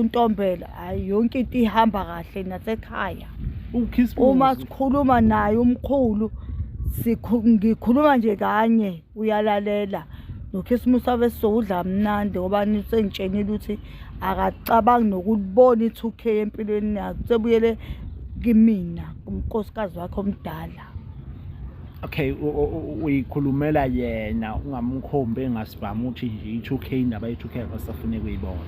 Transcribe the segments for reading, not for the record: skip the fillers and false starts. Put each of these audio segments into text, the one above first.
uNtombela hayi yonke into ihamba kahle nasekhaya. ukhisimusi Uma sikhuluma naye umkhulu ngikhuluma nje kanye uyalalela. Nokhisimusi abe sizokudla mnandi ngoba nisengitshenile ukuthi akacabangi nokubona i-2K empilweni yakhe. Sebuyele kimina kumnkosikazi wakhe omdala. okay uyikhulumela yena ungamkhombi engasivama ukuthi nje i-2K indaba ye-2K akasafune kuyibona.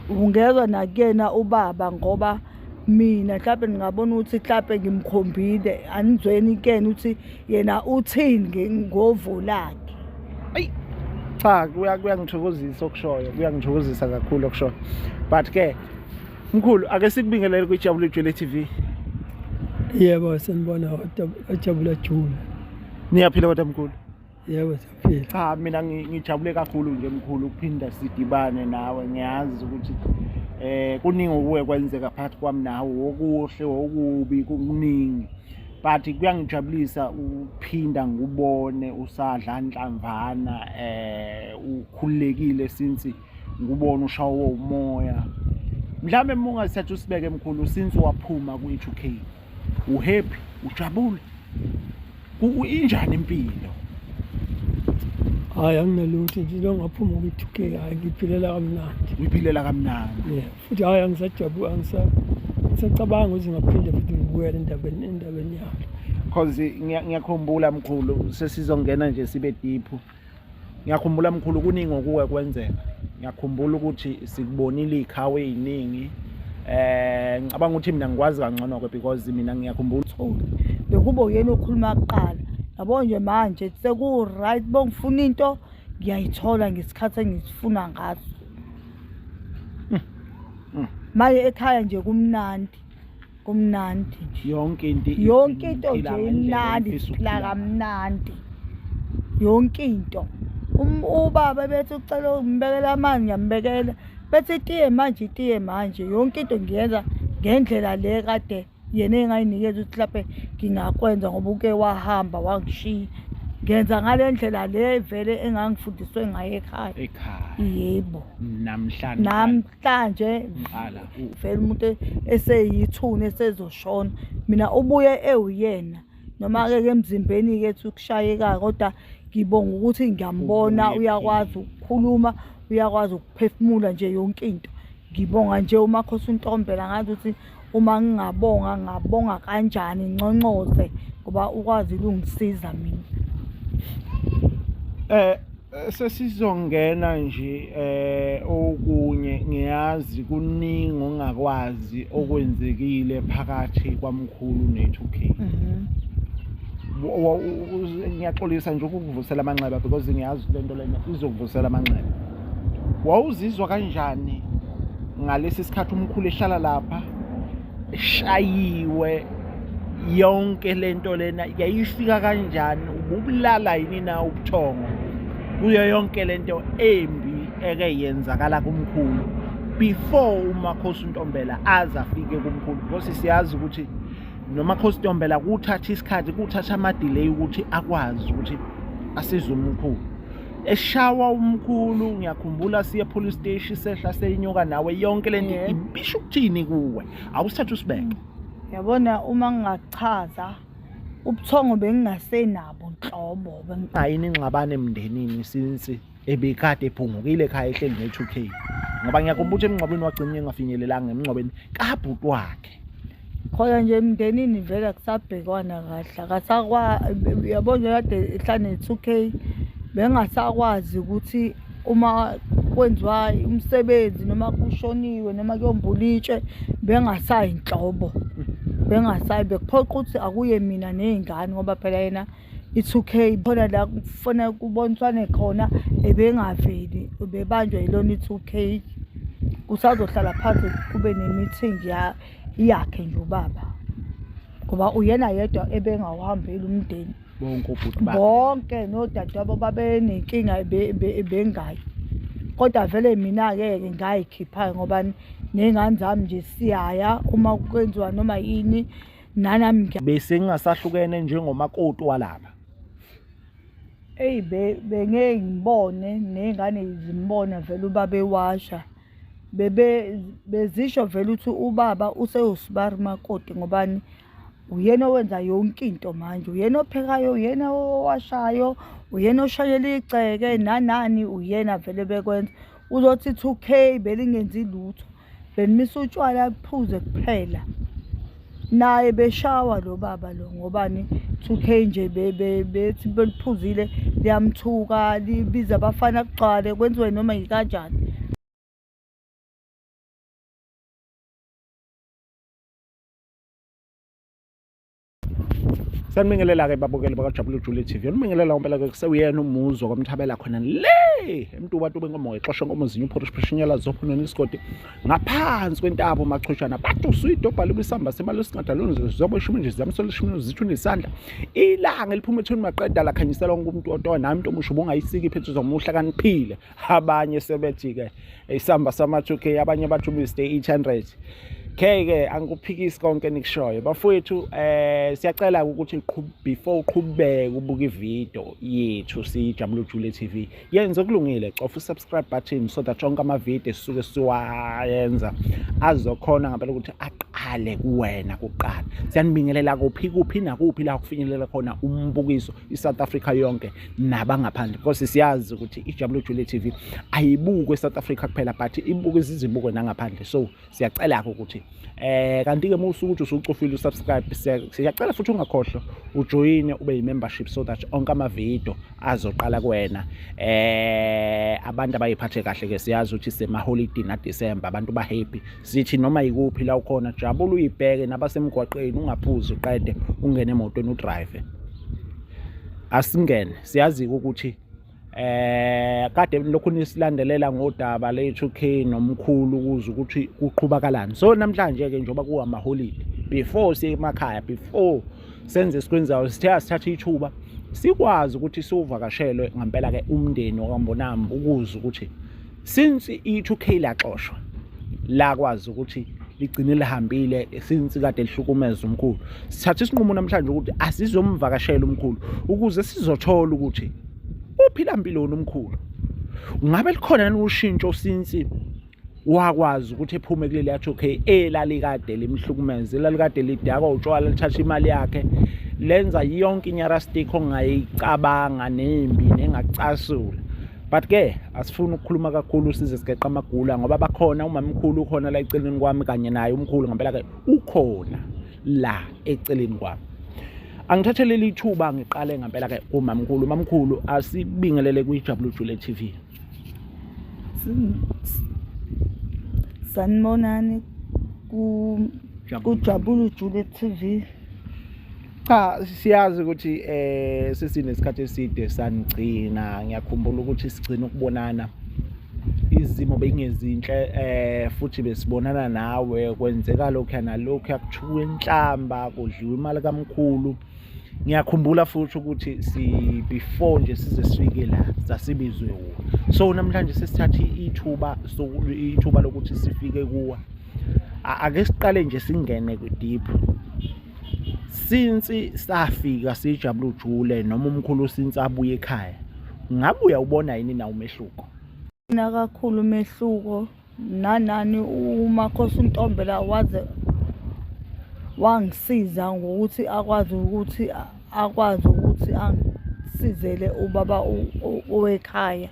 Ungezwa nakuyena ubaba ngoba mina mhlawumbe ngingabona ukuthi mhlawumbe ngimkhombile anizweni kuyena ukuthi yena uthini ngovo lakhe. Ayi cha kuyangithokozisa okushoyo, kuyangithokozisa kakhulu okushoyo. But ke mkhulu ake sikubingelele kwiJabule Jwele TV. Yebo sanibona uJabula Jule. Niyaphila kodwa mkhulu? Yebo siyaphila. Cha mina ngijabule kakhulu nje mkhulu ukuphinda sidibane nawe. Ngiyazi ukuthi kuningi okuwe kwenzeka phakathi kwami nawe, okuhle okubi kuningi. But kuyangijabulisa ukuphinda ngubone usadla nhlamvana ukhululekile since ngubona ushawo umoya. Mhlambe mungasithatha usibeke mkhulu since waphuma ku-2K. Uhappy, ujabule. Injani impilo? Hayi anginalutho nje lo ngaphuma ku-2K hayi ngiphilela kamnandi. Uyiphilela kamnandi. Yeah, futhi hayi angisacabanga ukuthi ngaphinde futhi ngibuyele endabeni yakhe. Because ngiyakhumbula mkhulu sesizongena nje sibe deep. Ngiyakhumbula mkhulu kuningi okuwe kwenzeka. Ngiyakhumbula ukuthi sikubonile ikhawe eziningi. Ngicabanga ukuthi mina ngikwazi kangcono ke because mina ngiyakhumbula ukuthi bekuba uyena okhuluma kuqala. Yabo nje manje seku right bongifuna into ngiyayithola ngesikhathi engisifuna ngaso. Manje ekhaya nje kumnandi nje. Yonke into nje imnandi siphila kamnandi. Yonke into. Ubaba bethi ucela umbekela amanzi ngiyambekela. Bethi itiye manje yonke into ngiyenza ngendlela le kade yena engayinikeza ukuthi laphe ngingakwenza ngoba uke wahamba wangishiya. Ngenza ngalendlela le vele engangifundiswe ngayo ekhaya. Yebo. Namhlanje ngqala vele umuntu eseyithuna esezoshona. Mina ubuye ewuyena noma ke emzimbeni ke ethi ukushayeka kodwa ngibonga ukuthi ngiyambona uyakwazi ukukhuluma, uyakwazi ukuphefumula nje yonke into. Ngibonga nje uMakhosi uNtombela ngathi ukuthi uma ngabonga kanjani nconcoze ngoba ukwazi ukungisiza mina. Sesizongena nje okunye ngiyazi kuningi ongakwazi okwenzekile phakathi kwamkhulu ne-2K. Ngiyaxolisa nje ukuvusela amanxeba because ngiyazi lento lena izokuvusela amanxeba. Wawuzizwa kanjani ngalesi sikhathi umkhulu ehlala lapha eshayiwe yonke lento lena yayifika kanjani? Ubulala yini na ubuthongo kuyo yonke lento embi ekeyenzakala kumkhulu before uMakhosi uNtombela azafike kumkhulu? Because siyazi ukuthi noMakhosi uNtombela kuthatha isikhathi, kuthatha ama-delay ukuthi akwazi ukuthi asize umkhulu. Eshawa umkhulu ngiyakhumbula siye police station sehla seyinyuka nawe yonke lento ibisho ukuthini kuwe? Awusithatha usibeke. Yabona uma ngingachaza ubuthongo bengingasenabo nhlobo ayini ingxabano emndenini since ebekade ephungukile ekhaya ehleli ne-2K. Ngoba ngiyakhumbula ukuthi emngcwabeni wagcina engafinyelelanga emngcwabeni kabhuti wakhe. Khona nje emndenini vele kusabhekwana kahle akasakwa yabona kade ehlane ne-2K bengasakwazi ukuthi uma kwenziwa umsebenzi noma kushoniwe noma kuyombulitshe bengasayi inhlobo. Bengasayi bekuphoqa ukuthi akuye mina nezingane ngoba phela yena i-2K khona la kufanele kuboniswane khona ebengaveli bebanjwe yilona i-2K. Kusazohlala phansi kube ne-meeting yakhe nje ubaba ngoba uyena yedwa ebengawuhambeli umndeni. Bonke nodadewabo babenenkinga bengayi. Kodwa vele mina-ke ngayikhipha ngoba ney'ngane zami nje siyaya uma kwenziwa noma yini nanami bese ngingasahlukene njengomakoti walapha. Bengeke ngibone ney'ngane zimbona vele ubaba ewasha bezisho vele ukuthi ubaba useyosibari makoti ngobani uyena owenza yonke into manje, uyena ophekayo, uyena owashayo, uyena oshayela igceke nanani, uyena vele bekwenza. Uzothi 2K belingenzi lutho, benimisa utshwala buphuze kuphela, naye beshawa lo baba lo ngobani 2K nje bethi beliphuzile liyamthuka libiza abafana kugcwale kwenziwe noma yikanjani. Sanibingelela-ke babukeli bakaJabulile Jule TV. Nibingelela ngempela-ke kusewuyena umuzwa kwamthabela khona le emntubatuba inkomo ngexosha inkomo zinye uphorishphishinyela zophunweni isigodi ngaphansi kwentaba umachushana bathi usuyito bhala ubisamba semali esingadaloni zobo ishumi nje ziyamsola ishumi zithu nesandla ilanga liphuma ethweni maqeda lakhanyisela wonke umuntu otowa nami into omusho bongayisiki iphethu zomuhla kaniphile. Abanye sebethi-ke isamba sama-2K, abanye bathi Mr 800. Ke angikuphikisi konke nikushoyo bafowethu. Siyacela ukuthi before uqhubeke ubuka ivideo yethu siJabulile Jule TV, yenza okulungile, cofa subscribe button so that onke amavideo esisuke siwayenza azokhona ngempela ukuthi aqale kuwena kuqala. Siyanibingelela kuphi nakuphi la kufinyelela khona umbukiso iSouth Africa yonke nabangaphandle, because siyazi ukuthi iJabulile Jule TV ayibukwe eSouth Africa kuphela but ibuke izibuko nangaphandle. So siyacela ukuthi kanti-ke musuku ukuthi usucofile usubscribe, siyacela futhi ungakhohlwa ujoyine ube yi-membership so that onke amavideo azoqala kuwena. Abantu abayiphathe kahle-ke siyazi ukuthi sema-holiday na-December abantu ba-happy, sithi noma yikuphi la ukhona jabula uyibheke nabasemgwaqeni ungaphuzi uqede ungene emotweni udrive. Asingene siyazi-ke ukuthi kade lokhu nisilandelela ngodaba le-2K nomkhulu ukuze ukuthi kuqhubakalani. So namhlanje-ke njengoba kuwama-holiday, before siye emakhaya, before senze sikwenzayo, sithatha ithuba sikwazi ukuthi siwuvakashele ngempela-ke umndeni wakwaMbonambi ukuze ukuthi since i-2K laxoshwa lakwazi ukuthi ligcine lihambile, since kade lihlukumeza umkhulu, sithatha isinqumo namhlanje ukuthi asizomvakashela umkhulu ukuze sizothola ukuthi uphila impiloni umkhulu. Ngabe likhona ushintsho since wakwazi ukuthi ephume kuleli ya-2K elalikade limhlukumeza, elalikade lidakwa utshwala, lithatha imali yakhe lenza yonke inyarastic ongayicabanga nembi nengacasula. But-ke asifuni ukukhuluma kakhulu size sigeqa amagula ngoba bakhona umamkhulu ukhona la eceleni kwami kanye naye umkhulu ngempela-ke ukhona la eceleni kwami. Angithathele lithuba ngiqale ngempela-ke umamkhulu. Mamkhulu asibingelele kwiJabulile Jule TV. Sanibonani kuJabulile Jule TV. Cha, siyazi ukuthi sesinesikhathi eside sanigcina. Ngiyakhumbula ukuthi sigcina ukubonana izimo bengezinhle, futhi besibonana nawe kwenzeka lokho nalokho, yakuthuka enhlamba kudliwa imali kamkhulu. Ngiyakhumbula futhi ukuthi before nje size sifike la sasibizwe kuwo. So namhlanje sesithatha ithuba lokuthi sifike kuwa. Ake siqale nje singene deep. Since safika siJabulile Jule noma umkhulu since abuye ekhaya, ngabe uyawubona yini na umehluko? Kakhulu umehluko. Nanani uMakhosi uNtombela waze wangisiza ngokuthi akwazi ukuthi angisizele ubaba owekhaya.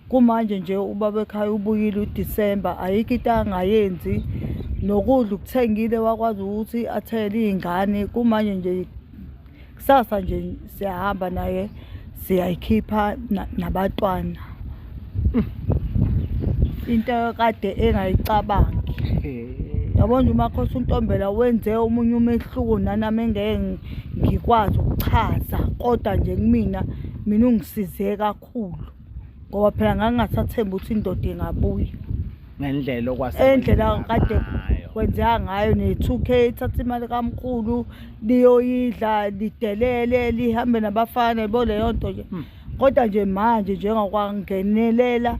Kumanje nje ubaba ekhaya ubuyile uDisemba, ayikho into angayenzi, nokudla ukuthengile wakwazi ukuthi athele izingane. Kumanje nje kusasa nje siyahamba naye siyayikhipha nabantwana, into kade engayicabangi. Yabona uMakhosi uNtombela wenze omunye umehluko nanami engeke ngikwazi ukuchaza, kodwa nje mina ungisize kakhulu ngoba phela ngangingasathemba ukuthi indoda ingabuya ngendlela okwase endlela kade kwenzeka ngayo. Ne-2K ithatha imali kamkhulu liyoyidla lidelele lihambe nabafana bo leyo nto nje. Kodwa nje manje njengakwangenelela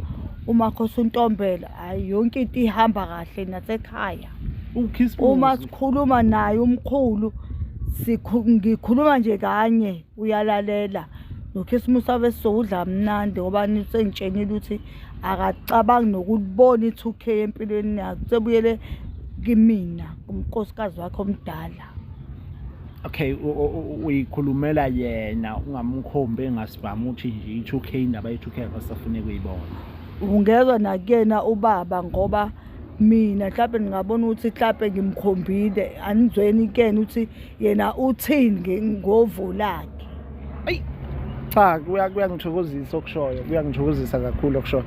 uMakhosi uNtombela, hayi yonke into ihamba kahle nasekhaya. Uma sikhuluma naye umkhulu ngikhuluma nje kanye uyalalela, nokhisimusi abe sizokudla mnandi ngoba nisengitshenile ukuthi akacabangi nokubona i-2K empilweni yakhe sebuyele kimina kumnkosikazi wakhe omdala. Okay, uyikhulumela yena ungamkhombi engasibhamu ukuthi nje i-2K indaba ye-2K akasafune kuyibona. Ungezwa nakuyena ubaba ngoba mina mhlawumbe ngingabona ukuthi mhlawumbe ngimkhombile anizweni kuyena ukuthi yena uthini ngovo lakhe. Ayi cha kuyangithokozisa okushoyo, kuyangithokozisa kakhulu okushoyo.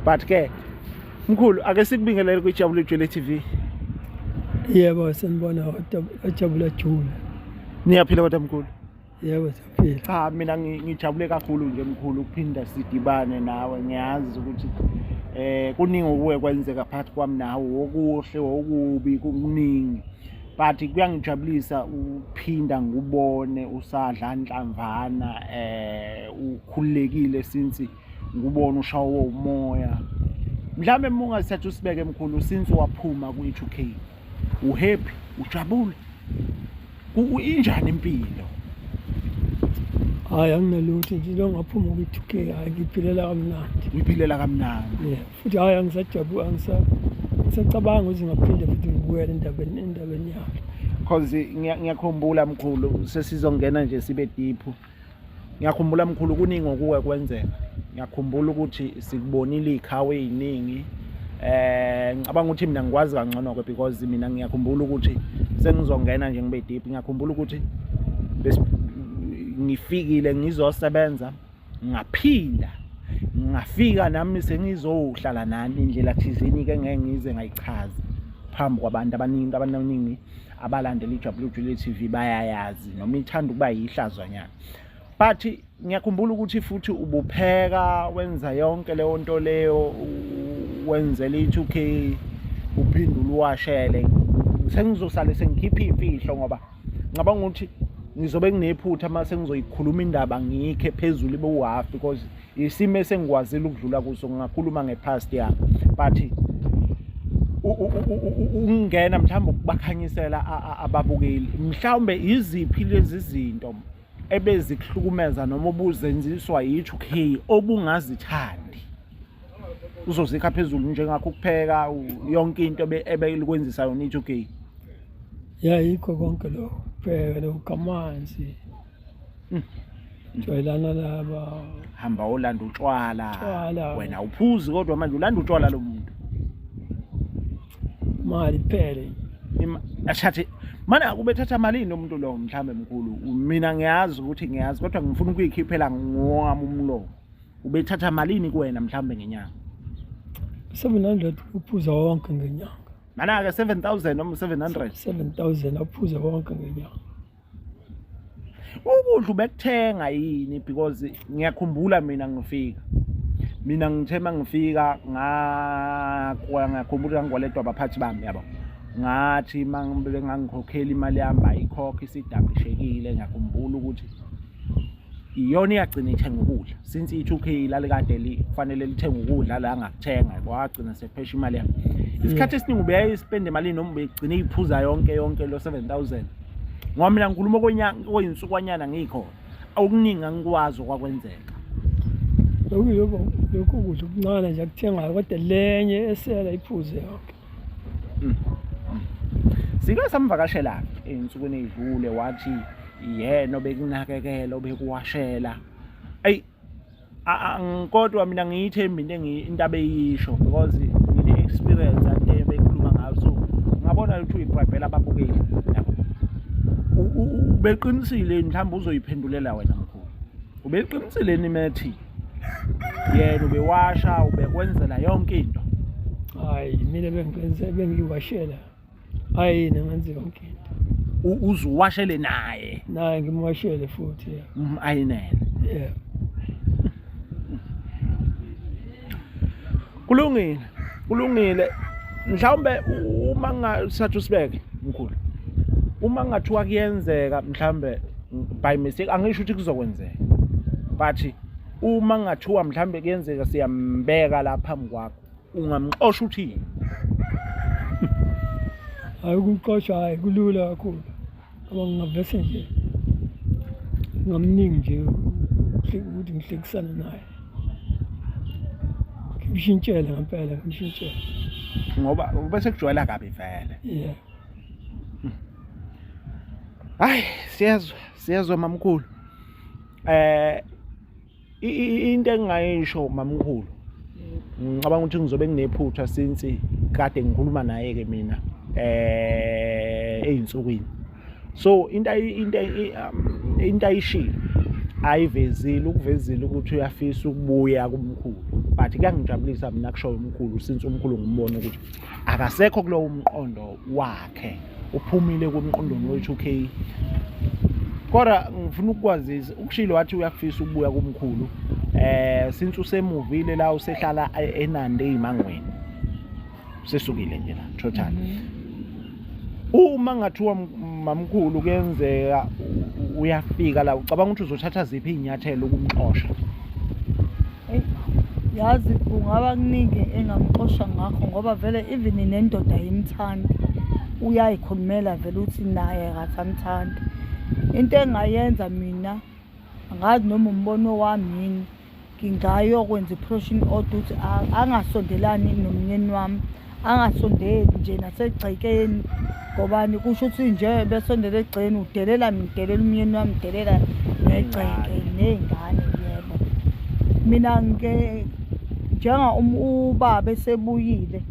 But ke mkhulu ake sikubingelele kwiJabula Jwele TV. Yebo sanibona Jabula Jule. Niyaphila kodwa mkhulu? Yebo siyaphila. Cha mina ngijabule kakhulu nje mkhulu ukuphinda sidibane nawe. Ngiyazi ukuthi kuningi okuwe kwenzeka phakathi kwami nawe, okuhle okubi kuningi. But kuyangijabulisa uphinda ngubone usadla inhlamvana ukhululekile since ngubona ushawo umoya. Mhlambe mungasithatha usibeke mkhulu since waphuma kwi-2K. Uhappy, ujabule. Injani impilo? Hayi anginalutho nje lo ngaphuma kwi-2K hayi ngiphilela kamnandi. Ngiphilela kamnandi. Yeah, futhi hayi angisajabula ngisacabanga ukuthi ngaphinde futhi ngibuyele endabeni yalo. Because ngiyakhumbula mkhulu sesizongena nje sibe deep. Ngiyakhumbula mkhulu kuningi okuwe kwenzeka. Ngiyakhumbula ukuthi sikubonile ikhawe eziningi. Ngicabanga ukuthi mina ngikwazi kangcono ke because mina ngiyakhumbula ukuthi sengizongena nje ngibe deep. Ngiyakhumbula ukuthi ngifikile ngizosebenza ngaphinda ngafika nami sengizohlala nani indlela thizeni ke ngeke ngize ngayichaza phambi kwabantu abaningi abalandela iJabula Jwele TV bayayazi noma ithanda ukuba yihlazwanyana. But ngiyakhumbula ukuthi futhi ubupheka wenza yonke leyo nto leyo wenzela i-2K uphindula uwashele. Sengizosale sengikhipha imfihlo ngoba ngicabanga ukuthi ngizobe nginephutha mase ngizoyikhuluma indaba ngikhe phezulu ibe u-half because isimo esengikwazile ukudlula kuso ngingakhuluma ngepast yami. But ungena mhlawumbe ukubakhanyisela ababukeli mhlawumbe iziphi lezi zinto ebezikuhlukumeza noma obuzenziswa yi-2K obungazithandi uzozikha phezulu njengakho ukupheka yonke into ebelikwenzisa yona i-2K. Yeah, yikho konke lo kupheka lokamanzi jwayelana laba hamba olanda utshwala wena uphuzi kodwa manje ulanda utshwala lo muntu mali phele ashathi mana ubethatha malini umuntu lo mhlambe mkhulu mina ngiyazi ukuthi ngiyazi kodwa ngifuna ukuyikhiphela ngowami umlomo ubethatha malini kuwena mhlambe ngenyanga 700 uphuza wonke ngenyanga mana ke 7000 noma 700 7000 uphuza wonke ngenyanga ukudla ubekuthenga yini because ngiyakhumbula mina ngithema ngifika ngakhumbula ngikwaledwa abaphathi bami yabo ngathi mangibe ngangikhokhela imali yami ayikhokha isidabishekile ngiyakhumbula ukuthi iyona iyagcina ithenga ukudla since i-2K lale kade lifanele lithenga ukudla la ngakuthenga kwagcina sephesha imali yami isikhathi esiningi ubeyayispend imali noma ubegcina iphuza yonke lo 7000 ngoba mina ngikhuluma kweyinsukanyana ngikho okuningi angikwazi okwakwenzeka lokho kudla okuncane nje akuthengayo kodwa lenye esela iphuze yonke. Sike samvakashela ensukwini ezidlule wathi yena obekunakekela obekuwashela ayi kodwa mina ngiyithemba into abeyisho because ngine experience ade bekhuluma ngayo so ngabona ukuthi uyibhayibhela ababukeli yabo ubeqinisile mhlawumbe uzoyiphendulela wena mkhulu ubeqinisile nimethi yena ubewasha ubekwenzela yonke into Hayi mina bengiwashela hayi nengenze yonke into uzuwashele naye ngimwashele futhi ayinene yeah kulungile mhlawumbe uma ngasathu sibeke mkhulu uma ngathiwa kuyenzeka mhlawumbe by mistake angisho ukuthi kuzokwenzeka but uma ngathiwa mhlawumbe kuyenzeka siyambeka la phambi kwakho ungamxosha uthini hayi ukuxosha hayi kulula kakhulu ngoba ngingavese nje ngamningi nje ukuthi ngihlekisane naye ngimshintshele ngempela ngimshintshele ngoba bese kujwayela kabi vele. yeah Hayi siyezwa mamkhulu. Into engingayisho mamkhulu. Ngicabanga ukuthi ngizobe nginephutha since kade ngikhuluma naye ke mina eyinsukwini. So into ayishilo ayivezile ukuvezile ukuthi uyafisa ukubuya kumkhulu. But kuyangijabulisa mina kushoyo umkhulu since umkhulu ngimbona ukuthi akasekho kulowo umqondo wakhe. Uphumile kumqondweni we-2K. Kodwa ngifuna ukukwazisa ukushilo wathi uyafisa ukubuya kumkhulu since usemuvile la usehlala eNandi eMangweni. Sesukile nje la total. Uma ngathiwa mamkhulu kuyenzeka uyafika la ucabanga ukuthi uzothatha ziphi inyathelo ukumxosha? Yazi kungaba kuningi engamxosha ngakho ngoba vele even nendoda ayimthandi uyayikhulumela vele uthi naye akasamthandi. Into engayenza mina angazi noma umbono wami yini ngingayokwenza i-protein order ukuthi angasondelani nomnyeni wami, angasondeli nje nasegcekeni ngobani kusho ukuthi nje besondela egcekeni udelela mina udelela umnyeni wami udelela negceke nezingane. Yebo mina njenga ubaba esebuyile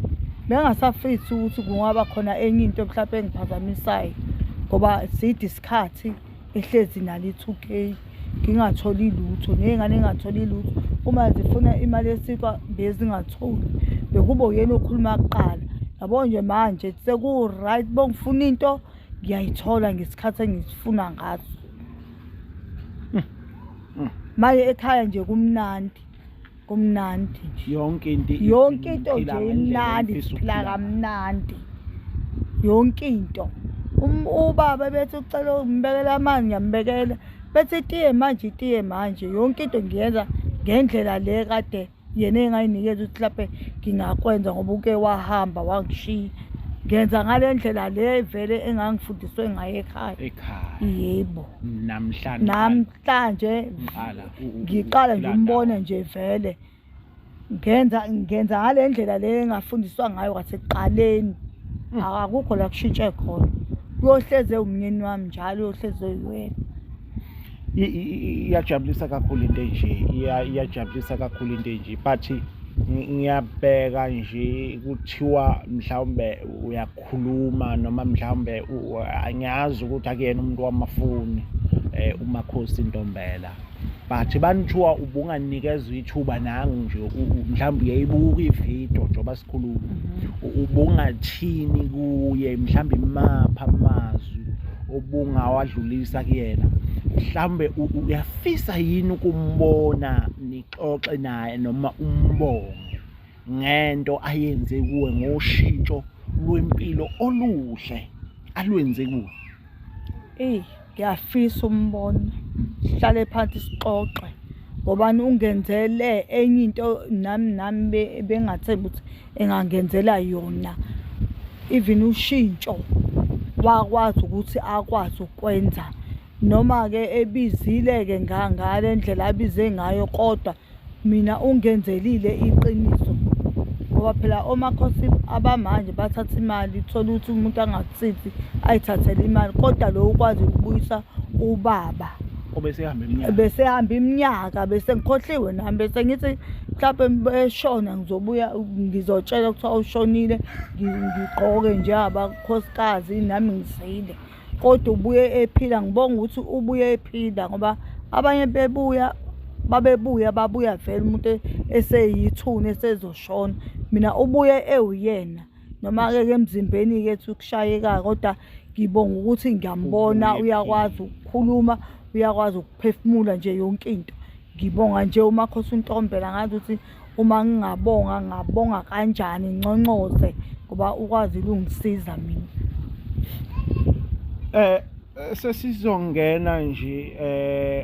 bengasafisi ukuthi kungaba khona enye into mhlawumbe engiphazamisayo ngoba sidi isikhathi ehlezi nalo i-2K ngingatholi lutho nezingane ngingatholi lutho. Uma zifuna imali yesikwa bezingatholi bekube uyena okhuluma kuqala. Yabo nje manje seku right bongifuna into ngiyayithola ngesikhathi engisifuna ngaso. Maye ekhaya nje kumnandi nje yonke into nje imnandi siphila kamnandi yonke into. Ubaba bethi ucela umbekela amanzi ngiyambekela bethi itiye manje yonke into ngiyenza ngendlela le kade yena engayinikeza ukuthi laphe ngingakwenza ngoba uke wahamba wangishiya. Ngenza ngale ndlela le vele engangifundiswe ngaye ekhaya. Yebo namhlanje ngiqala nje umbone nje vele ngenza ngale ndlela le engafundiswa ngayo kwasekuqaleni. Akukho la kushintshe khona. Uyohleze umnyeni wami njalo uyohleze uyiwena. Iyajabulisa kakhulu into enje. Iyajabulisa kakhulu into enje but ngiyabheka nje kuthiwa mhlawumbe uyakhuluma noma mhlawumbe angiyazi ukuthi akuyena umuntu wamafoni uMakhosi Ntombela but banithiwa ubunganikezwe ithuba nangu nje mhlawumbe uyayibuka ivideo njoba sikhuluma ubungathini kuye mhlawumbe imapha amazwi obungawadlulisa kuyena mhlawumbe uyafisa yini ukumbona nixoxe naye noma umbonge ngento ayenze kuwe ngoshintsho lwempilo oluhle alwenze kuwe? Ngiyafisa umbona sihlale phansi sixoxe ngobani ungenzele enye into nami bengathemba ukuthi engangenzela yona. Even ushintsho wakwazi ukuthi akwazi ukwenza noma ke ebizile ke ngale ndlela abize ngayo kodwa mina ungenzelile iqiniso ngoba phela omakhosi abamanje bathatha imali thola ukuthi umuntu angakusithi ayithathele imali kodwa lo ukwazi ukubuyisa ubaba obesehamba iminyaka bese ngikhohliwe nami bese ngithi mhlawumbe eshona ngizotshela ukuthi awushonile ngigqoke nje abakhosikazi nami ngizile kodwa ubuye ephila. Ngibonga ukuthi ubuye ephila ngoba abanye babuya vele umuntu eseyithuna esezoshona. Mina ubuye ewuyena noma ke emzimbeni kethu kushayeka kodwa ngibonga ukuthi ngiyambona uyakwazi ukukhuluma uyakwazi ukuphefumula nje yonke into. Ngibonga nje uMakhosi Ntombela ngathi ukuthi uma ngabonga kanjani nconcoze ngoba ukwazi ukungisiza mina. Sesizongena nje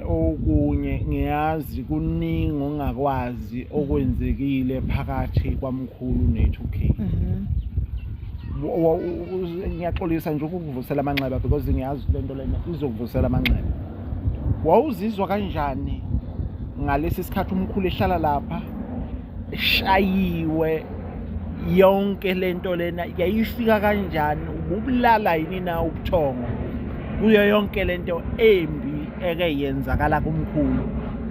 okunye ngiyazi kuningi ongakwazi okwenzekile phakathi kwamkhulu ne2K. Ngiyaxolisa nje ukuvusela amanxeba because ngiyazi lento lena izokuvusela amanxeba. Wawuzizwa kanjani ngalesi sikhathi umkhulu ehlala lapha eshayiwe yonke lento lena yayifika kanjani, ubulala yini na ubuthongo kuyo yonke lento embi ekeyenzakala kumkhulu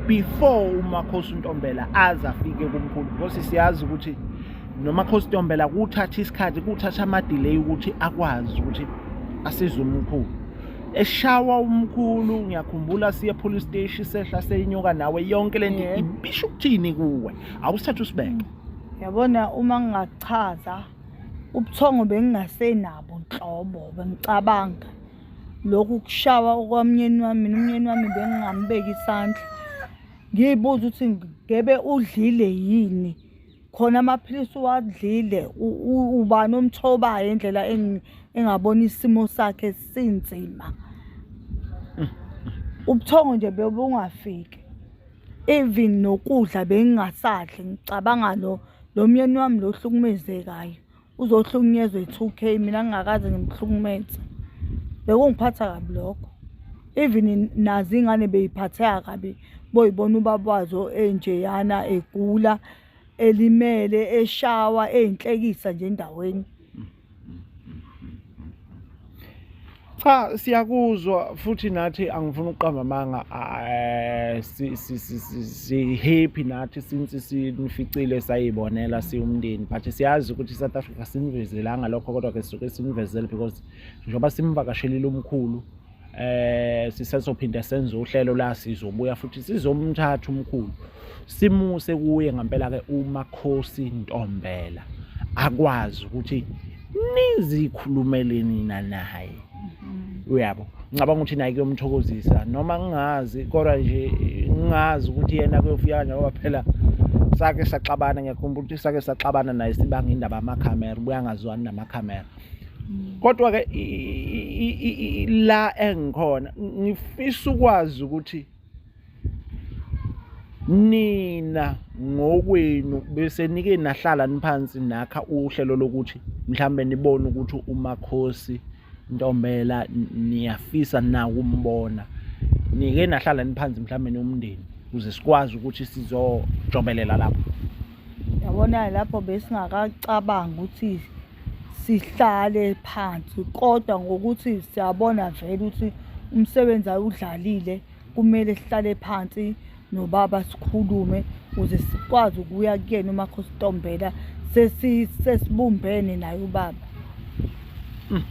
before uMakhosi Ntombela aze afike kumkhulu, because siyazi ukuthi noMakhosi Ntombela kuthatha isikhathi, kuthatha ama-delay ukuthi akwazi ukuthi asize umkhulu. Eshawa umkhulu ngiyakhumbula siye police station sehla seyinyuka nawe yonke lento ibisho ukuthini kuwe, awusithatha usibeke. Yabona, uma ngingachaza ubuthongo bengingasenabo nhlobo, bengicabanga lokhu kushawa okwamnyeni wami, nomnyeni wami bengingambeka isandla ngiyibuza ukuthi ngebe udlile yini, khona amaphilisi uwadlile, ubani omthobayo indlela engabona isimo sakhe sinzima. Ubuthongo nje bebungafiki, even nokudla bengingasadli, ngicabanga lo myeni wami lo hlukumezekayo uzohlukunyezwa i-2K, mina ngingakaze ngimhlukumeze. Bekungiphatha kabi lokho, even nazi ingane beyiphatheka kabi boyibona ubaba wazo enjeyana egula, elimele, eshawa, eyinhlekisa nje endaweni. Cha, siyakuzwa futhi nathi angifuni ukuqamba amanga, si happy nathi since sinificile sayibonela siwumndeni, but siyazi ukuthi South Africa sinivezelanga lokho, kodwa ke sisuke sinivezele because njengoba simvakashelile umkhulu sisezophinda senze uhlelo la sizobuya futhi sizomthatha umkhulu simuse kuye ngempela ke uMakhosi Ntombela akwazi ukuthi nizikhulumele nina naye. Uyabo, ngicabanga ukuthi naye kuyomthokozisa, noma ngingazi kodwa nje ngingazi ukuthi yena kuyofika njengoba phela sake saxabana. Ngiyakhumbula ukuthi sake saxabana naye sibanga indaba yamakhamera, ubuya ngazwani namakhamera. Kodwa ke la engikhona ngifisa ukwazi ukuthi nina ngokwenu bese nike nahlala niphansi nakha uhlelo lokuthi mhlambe nibone ukuthi uMakhosi Ntombela niyafisa na ukumbona, nike nahlala niphansi mhlambe nomndeni ukuze sikwazi ukuthi sizojobelela lapho. Yabona, lapho besingakacabanga ukuthi sihlale phansi, kodwa ngokuthi siyabona vele ukuthi umsebenzi awudlalile, kumele sihlale phansi nobaba sikhulume ukuze sikwazi ukuya kuyena uMakhosi Ntombela, sesibumbene naye ubaba.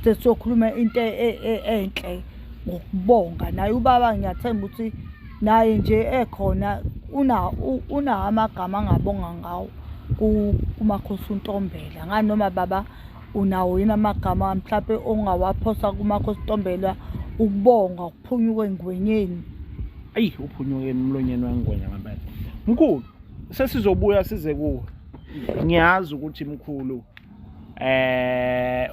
Sesizokhuluma into enhle ngokubonga naye ubaba. Ngiyathemba ukuthi naye nje ekhona una amagama angabonga ngawo kuMakhosi Ntombela. Ngani noma baba unawo yini amagama mhlawumbe ongawaphosa kuMakhosi Ntombela ukubonga ukuphunyuka engwenyeni? Ayi, uphunyuke emlonyeni wengwenya ngempela. Mkhulu, sesizobuya size kuwe. Ngiyazi ukuthi mkhulu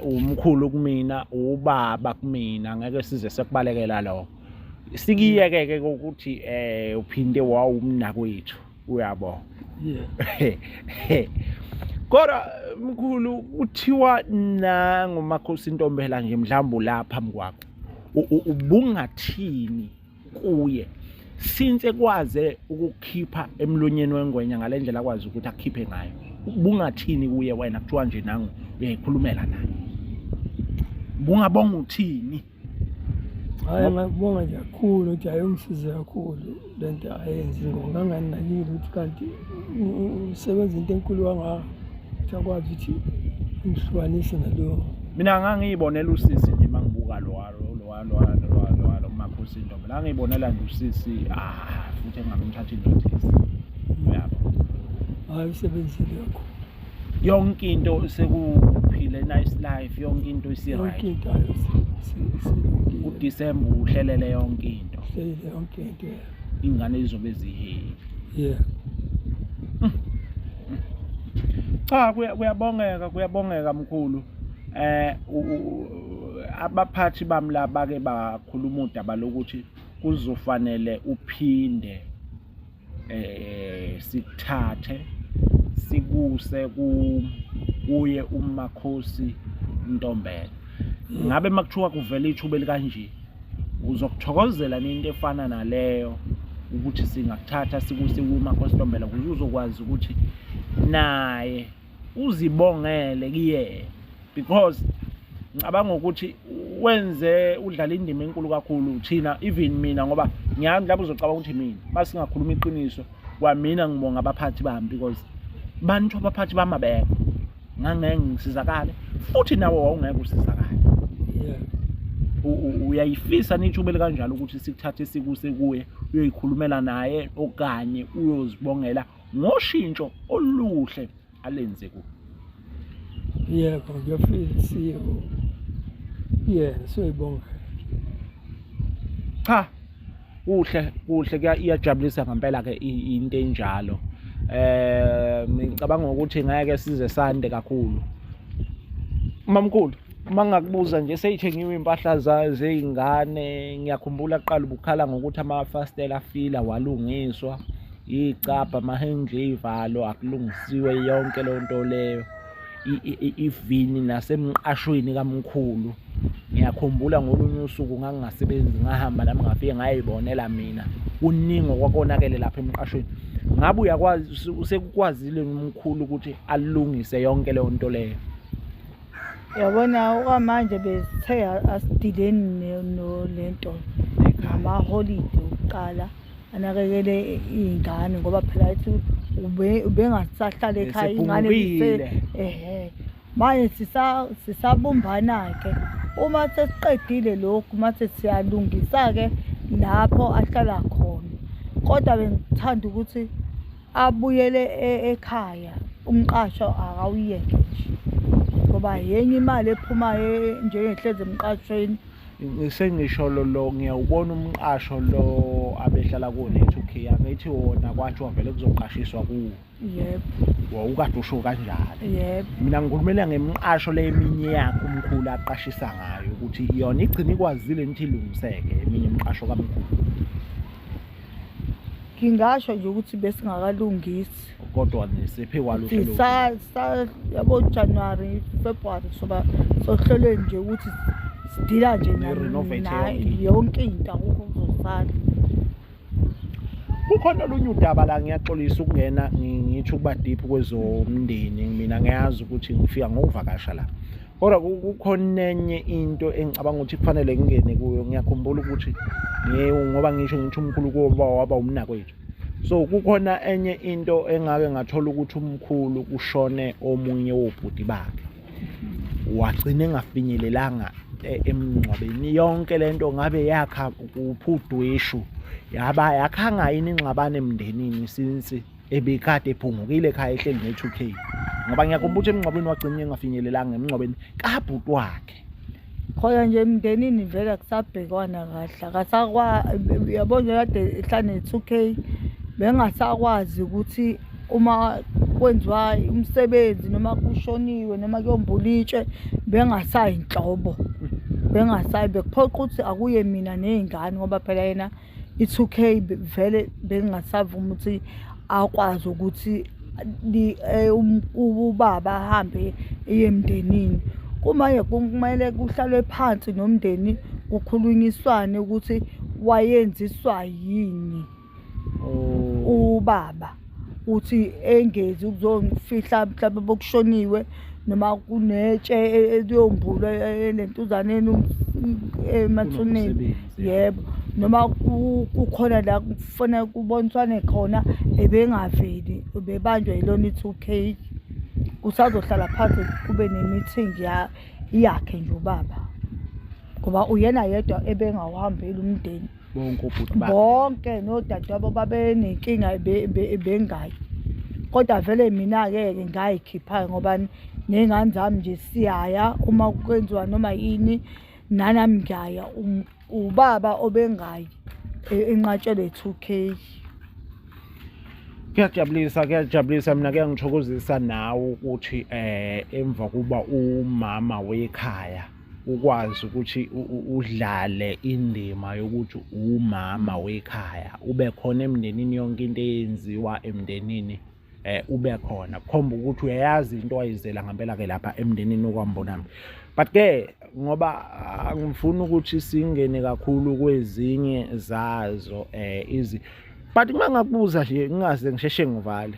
umkhulu kumina, ubaba kumina, ngeke size sekubalekela lo. Sikiyeke ke ukuthi uphinde wawumnakwethu, uyabo. Kodwa mkhulu, kuthiwa na ngoMakhosi Ntombela nje mhlambo la phambi kwakho ubungathini kuye since kwaze ukukhipha emlonyeni wengwenya ngalendlela akwazi ukuthi akhiphe ngayo? Ubungathini kuye wena kuthiwa nje nangu uyayikhulumela naye? Bungabonga uthini? Hayi, ngiyabonga nje kakhulu ukuthi ayongisiza kakhulu lento ayenzi, ngonganginakile ukuthi kanti usebenza into enkulu kangaka ukuthi akwazi ukuthi ngihlukanise nalo. Mina ngangiyibonela usisi nje mangibuka lo Makhosi Ntombela, ngiyibonela nje usisi futhi engabe ngithatha inotice. Uyabo, hayi usebenzile kakhulu, yonke into sekuphile, nice life, yonke into isi-right. yonke into ayo uDisemba uhlelele yonke into, yonke into, ingane izobe zihehe. yeah. Cha, kuyabongeka mkhulu. Abaphathi bami la bake bakhuluma udaba lokuthi kuzofanele uphinde sikuthathe sikuse kuye uMakhosi Ntombela. Ngabe makuthiwa kuvela ithuba elikanje uzokuthokozela into efana naleyo ukuthi singakuthatha sikuse kumakhostombela ukuze uzokwazi ukuthi naye uzibongele kuyena, because ngicabanga ukuthi wenze udlala indima enkulu kakhulu thina, even mina, ngoba ngiyazi mhlawumbe uzocabanga ukuthi mina masingakhuluma iqiniso kwamina ngibonga abaphathi bami, because bantu abaphathi bamabeka ngangeke ngisizakale futhi nawe wawungeke usizakale. Uyayifisa nithubele kanjalo ukuthi sikuthathe sikuse kuye uyoyikhulumela naye okanye uyozibongela ngoshintsho oluhle alenze ku? Yebo, ngiyafisa siyoyibonga. Cha, kuhle iyajabulisa ngempela ke into enjalo. Ngicabanga ukuthi ngeke size sande kakhulu. Mamkhulu, mangakubuza nje, seyithengiwe impahla zezingane, ngiyakhumbula kuqala ubukhala ngokuthi amafastela afila walungiswa, icapha, amahendle, ivalo akulungisiwe, yonke le nto leyo, ivini nasemqashweni kamkhulu. Ngiyakhumbula ngolunye usuku ngangingasebenzi, ngahamba nami ngafike ngayibonela mina kuningi okwakonakele lapha emqashweni. Ngabe uyakwazi, usekukwazile umkhulu ukuthi alungise yonke le nto leyo? Yabona okwamanje besithe asidileni lento ngamaholide okuqala anakekele iy'ngane, ngoba phela ethi ubengasahlala ekhaya ingane manje sisabumbana-ke. Uma sesiqedile lokhu, mase siyalungisa-ke lapho ahlala khona, kodwa bengithanda ukuthi abuyele ekhaya, umqasho akawuyeke nje, ngoba yenye imali ephumayo njengehlezi emqashweni. Sengisho lo ngiyawubona umqasho lo abehlala ku-2K, angithi wona kwathi wavele kuzoqashiswa kuwo. Yebo. Wawukade usho kanjalo. Yebo. Mina ngikhulumela ngemqasho le eminye yakho umkhulu aqashisa ngayo, ukuthi yona igcina ikwazile nithi ilungiseke eminye imqasho kamkhulu. Ngingasho nje ukuthi besingakalungisi, kodwa nisiphe kwaluhlelo yabo January, February sohlelweni nje ukuthi sidila nje yonke into, akukho kuzosala. Kukhona olunye udaba la ngiyaxolisa ukungena ngithi ukuba deep kwezomndeni. Mina ngiyazi ukuthi ngifika ngokuvakasha la, kodwa kukhona enye into engicabanga ukuthi kufanele ngingene kuyo. Ngiyakhumbula ukuthi ngoba ngisho ngithi umkhulu kuba waba umnakwethu, so kukhona enye into engake ngathola ukuthi umkhulu kushone omunye wobhuti bakhe, wagcina engafinyelelanga emngcwabeni. Yonke lento ngabe yakha kuphudweshu, yaba yakhanga yini ingxabano emndenini since ebekade ephungukile ekhaya ehleli ne2K, ngoba ngiyakhumbula ukuthi emngcwabeni wagcina engafinyelelanga emngcwabeni kabhuti wakhe. Khona nje emndenini vele akusabhekwana kahle, yabona kade ehlane ne2K, bengasakwazi ukuthi uma kwenziwa umsebenzi noma kushoniwe noma kuyombulitshwe bengasayinhlobo, bekuphoqa ukuthi akuye mina ney'ngane, ngoba phela yena i2K vele bengasavuma ukuthi akwazi ukuthi ubaba ahambe emndenini. Kumanje kumele kuhlalwe phansi nomndeni kukhulunyiswane ukuthi wayenziswa yini ubaba, uthi engezi ukuzofihla mhlawumbe bokushoniwe noma kunetshe eliyombulwa elentuzaneni emathuneni. Yebo, noma kukhona la kufanele kuboniswane khona, ebengaveli, bebanjwe yilona i2K. Kusazohlala phansi kube ne-meeting yakhe nje ubaba, ngoba uyena yedwa ebengawuhambeli umndeni. Bonke nodadewabo babenenkinga bengayi, kodwa vele mina-ke ngayikhipha ngoba ney'ngane zami nje siyaya uma kwenziwa noma yini, nanami ngiyaya. Ubaba obengayi enqatshelwe 2K. Kuyajabulisa mina kuyangithokozisa nawe ukuthi emva kuba umama wekhaya ukwazi ukuthi udlale indima yokuthi umama wekhaya, ube khona emndenini, yonke into eyenziwa emndenini ube khona, kukhomba ukuthi uyayazi into ayizela ngempela-ke lapha emndenini okwambonami. But-ke ngoba angifuni ukuthi singene kakhulu kwezinye zazo but mangakubuza nje ngingaze ngisheshe ngivale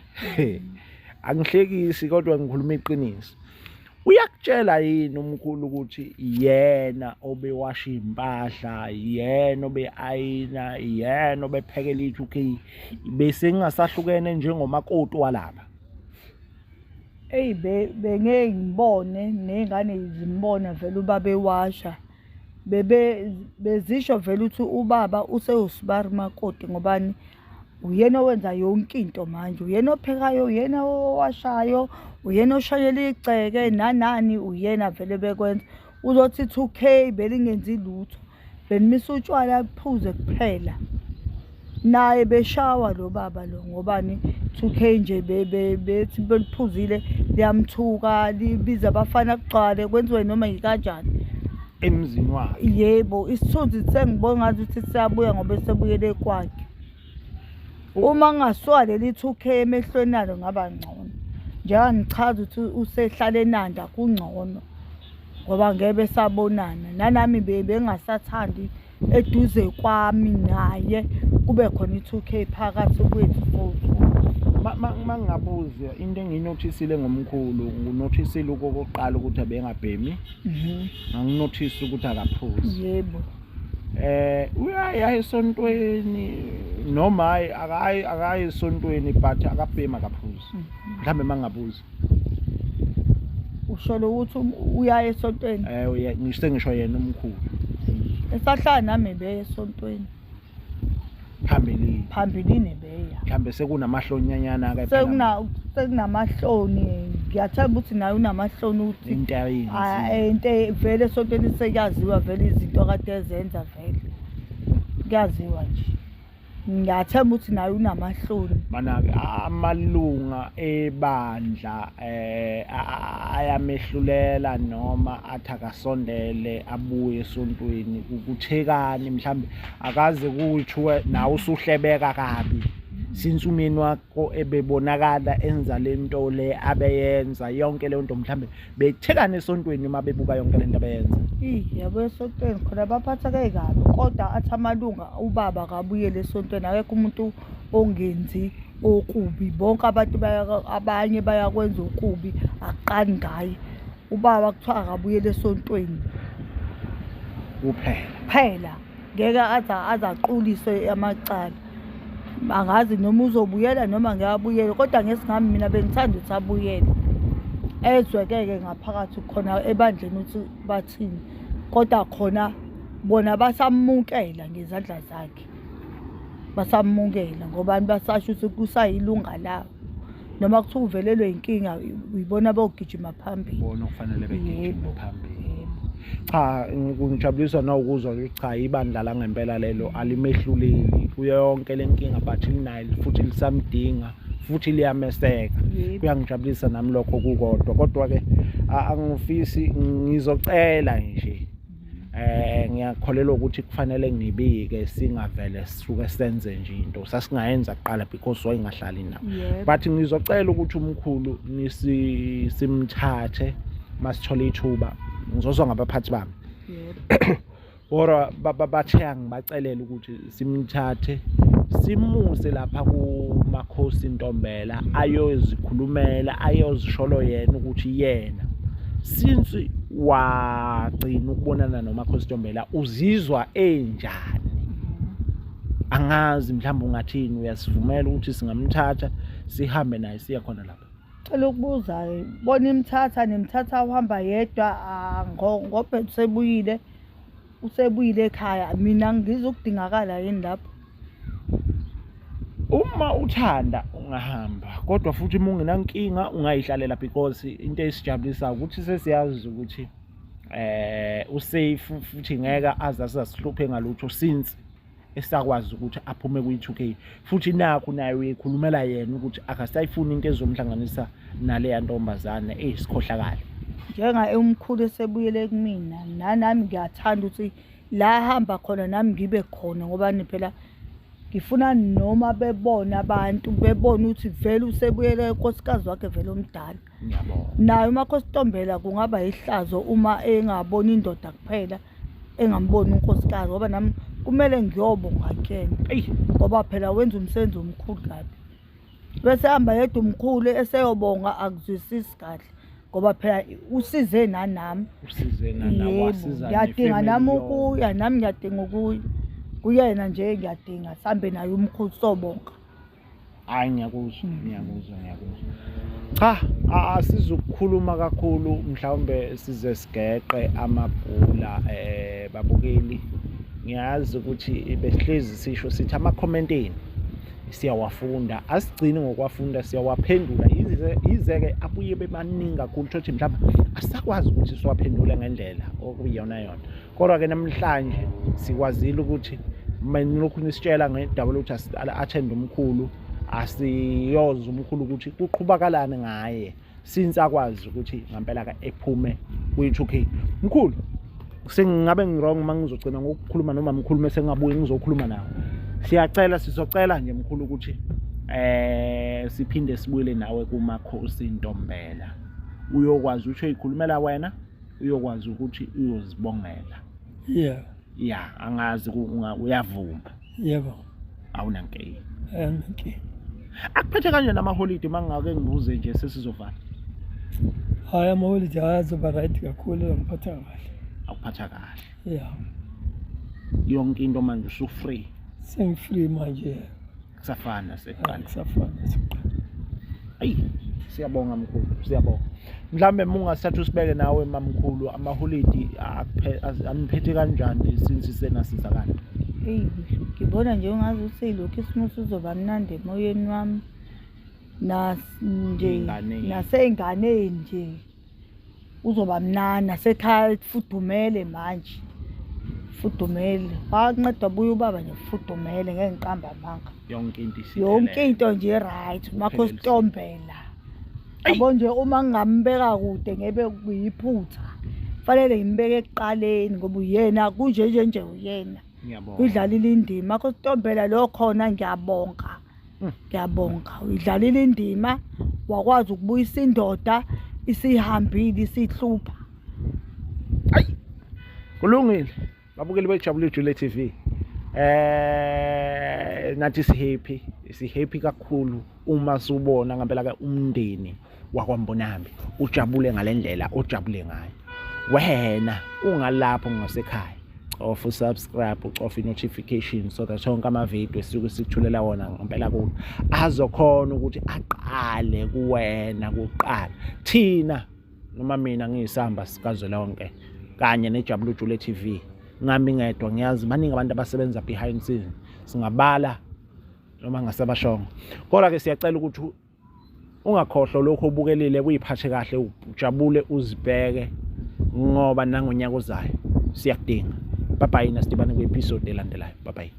angihlekisi kodwa ngikhuluma iqiniso. Uyakutshela yini umkhulu ukuthi yena obewasha impahla, yena obeayina, yena obephekela i2K bese ngingasahlukene njengomakoti walapha? Eyi bengeke ngibone ney'ngane zimbona vele ubaba ewasha. Bezisho vele ukuthi ubaba usewusibari makoti ngobani uyena owenza yonke into manje, uyena ophekayo, uyena owashayo, uyena oshayela igceke nanani, uyena vele bekwenza. Uzothi 2K belingenzi lutho, benimisa utshwala buphuze kuphela. Naye beshawa lo baba lo ngobani 2K nje bethi beliphuzile liyamthuka libiza abafana kugcwale kwenziwe noma yikanjani Emzini wakhe. yebo isithunzi sengibona ngathi ukuthi siyabuya ngoba sebuyele kwakhe. Uma ngingasuka leli 2K emehlweni nalo ngaba ngcono, njengoba ngichaza ukuthi usehlale eNanda kungcono ngoba ngeke sabonana. Nanami bengasathandi eduze kwami naye kube khona i2K phakathi kwethu futhi. Mangabuza into enginothisile ngomkhulu, nginothisile okokuqala ukuthi abengabhemi. Nginothisa ukuthi akaphuzi. Yebo. Uyaya esontweni noma hayi akayi esontweni but akabhemi akaphuzi. Mhlambe mangabuza. Usholo ukuthi uyaya esontweni? Ngisho yena umkhulu. Esahlala nami beya esontweni. Phambilini beya. Mhlambe sekunamahlonyanyana ke phela. Sekunamahloni. Ngiyathemba ukuthi naye unamahloni ukuthi into ayini. Into vele esontweni sekuyaziwa vele izinto kade ezenza vele. Kuyaziwa nje. Ngiyathemba ukuthi naye unamahloni. Mana ke amalunga ebandla ayamehlulela noma athi akasondele abuye esontweni ukuthekani mhlambe akaze kuthwe nawe usuhlebeka kabi since umyeni wakho ebebonakala enza lento le abeyenza yonke le nto mhlambe bethekana esontweni uma bebuka yonke lento abeyenza. Yabo esontweni khona baphatheke kabi kodwa athi amalunga ubaba akabuyele esontweni akekho umuntu ongenzi okubi, bonke abantu abanye bayakwenza okubi aqani ngaye. Ubaba kuthiwa akabuyele esontweni kuphela ngeke azaqulise amacala. Angazi noma uzobuyela noma ngiyabuyela kodwa ngesingami mina bengithanda ukuthi abuyele ezwekeke ngaphakathi khona ebandleni ukuthi bathini kodwa khona bona basamukela ngezandla zakhe, basamukela ngoba basasho ukuthi kusayilunga lawo noma kuthiwa uvelelwe inkinga uyibona bogijima phambili. Bona kufanele begijima phambili. Cha ngijabulisa na ukuzwa ukuthi cha ibandla la ngempela lelo alimehluleli kuyo yonke lenkinga but linayo futhi lisamdinga futhi liyameseka. Kuyangijabulisa nami lokho kukodwa kodwa ke angifisi ngizocela nje ngiyakholelwa ukuthi kufanele ngibike singavele sisuke senze nje into sasingayenza kuqala because wayingahlali nawo. But ngizocela ukuthi umkhulu simthathe masithola ithuba ngizozwa ngabaphathi bami. Ora babathenga ngibacelela ukuthi simthathe simuse lapha kumakhosi Ntombela ayozikhulumela ayozisholo yena ukuthi yena since wagcina ukubonana nomakhosi Ntombela uzizwa enjani. Angazi mhlawumbe ungathini uyasivumela ukuthi singamthatha sihambe naye siya khona lapha. Cela ukubuza bona nimthatha uhamba yedwa ngoba usebuyile ekhaya mina ngizokudingakala yini lapho. Uma uthanda ungahamba kodwa futhi uma ungenankinga ungayihlalela because into esijabulisa ukuthi sesiyazi ukuthi usafe futhi ngeke azasihluphe ngalutho since esakwazi ukuthi aphume kwi2K futhi nakho naye uyikhulumela yena ukuthi akasayifuni into ezomhlanganisa nale ntombazane eyisikhohlakala. Njenga umkhulu esebuyele kumina nami ngiyathanda ukuthi la hamba khona nami ngibe khona ngoba phela ngifuna noma bebona abantu bebona ukuthi vele usebuyele enkosikazi wakhe vele omdala. Ngiyabona. Naye umakhosi Ntombela kungaba ihlazo uma engabona indoda kuphela engamboni unkosikazi ngoba nami kumele ngiyobonga kuyena eyi ngoba phela wenza umsebenzi omkhulu kabi. Bese hamba yedwa umkhulu eseyobonga akuzwisisi kahle ngoba phela usize nanami. usizena Yebo, nawasiza ngiyadinga nami ukuya, nami ngiyadinga ukuya. Kuyena nje ngiyadinga sihambe naye umkhulu sobonga. hayi ngiyakuzwa cha asizukukhuluma kakhulu mhlawumbe size sigeqe amabhula babukeli. Ngiyazi ukuthi besihlezi sisho sithi ama-comment-eni siyawafunda, asigcini ngokwafunda siyawaphendula yize-ke abuye bebaningi kakhulu thothi mhlawumbe asisakwazi ukuthi siwaphendule ngendlela okuyiyona yona. Kodwa-ke namhlanje sikwazile ukuthi lokhu nisitshela ngendaba lokuthi athende umkhulu asiyoza umkhulu ukuthi kuqhubakalani ngaye since akwazi ukuthi ngampela-ke ephume kwi-2K. Mkhulu sengingabe ngirong uma ngizogcina ngokukhuluma noma mkhulu mase ngabuye ngizokhuluma nawe. Sizocela nje mkhulu ukuthi siphinde sibuyele nawe kuMakhosi Ntombela uyokwazi ukuthi uyikhulumela wena, uyokwazi ukuthi uyozibongela. Yeah, angazi uyavuma. yebo. Awunankinga. Ayinankinga. Akuphethe kanje namaholide mangake ngibuze nje sesizovala. Hayi amaholide azoba right kakhulu ngiphatha kahle. Akuphatha kahle. Yeah. Yonke into manje usu-free. Sengifree manje. Kusafana seqala. Kusafana. Ayi siyabonga mkhulu, siyabonga. Mhlambe mungasathu sibeke nawe mamkhulu amaholide aniphethe kanjani since senasizakala. Ngibona nje ungazi ukuthi lokhu isimusi uzoba mnandi emoyeni wami nasey'nganeni nje uzoba mnandi, nasekhaya fudumele manje. Fudumele wanceda buye ubaba nje fudumele ngeke ngiqamba amanga. Yonke into nje right Makhosi Ntombela. Yabo nje uma ngingambeka kude ngebe kuyiphutha fanele ngimbeke ekuqaleni ngoba uyena kunje nje uyena. Udlalile indima Makhosi Ntombela lo khona ngiyabonga. Udlalile indima wakwazi ukubuyisa indoda isihambile isihlupha. Ayi kulungile babukeli bejabule Jule TV. Nathi si-happy kakhulu uma subona ngempela ke umndeni wakwaMbonambi ujabule ngalendlela ojabule ngayo. Wena ungalapho ngasekhaya of subscribe ucofa notification so that sonke ama-video sisuke sikuthulela wona ngempela kulo azokhona ukuthi aqale kuwena kuqala. Thina noma mina ngiyisamba sikazwelonke kanye neJabule Jule TV ngami ngedwa ngiyazi baningi abantu abasebenza behind scene singabala noma ngasebashongo. Kodwa ke siyacela ukuthi ungakhohlwa lokho obukelile kuyiphathe kahle ujabule uzibheke ngoba nangonyaka ozayo siyakudinga. Bye bye nasidibane kwi-episode elandelayo. Bye bye.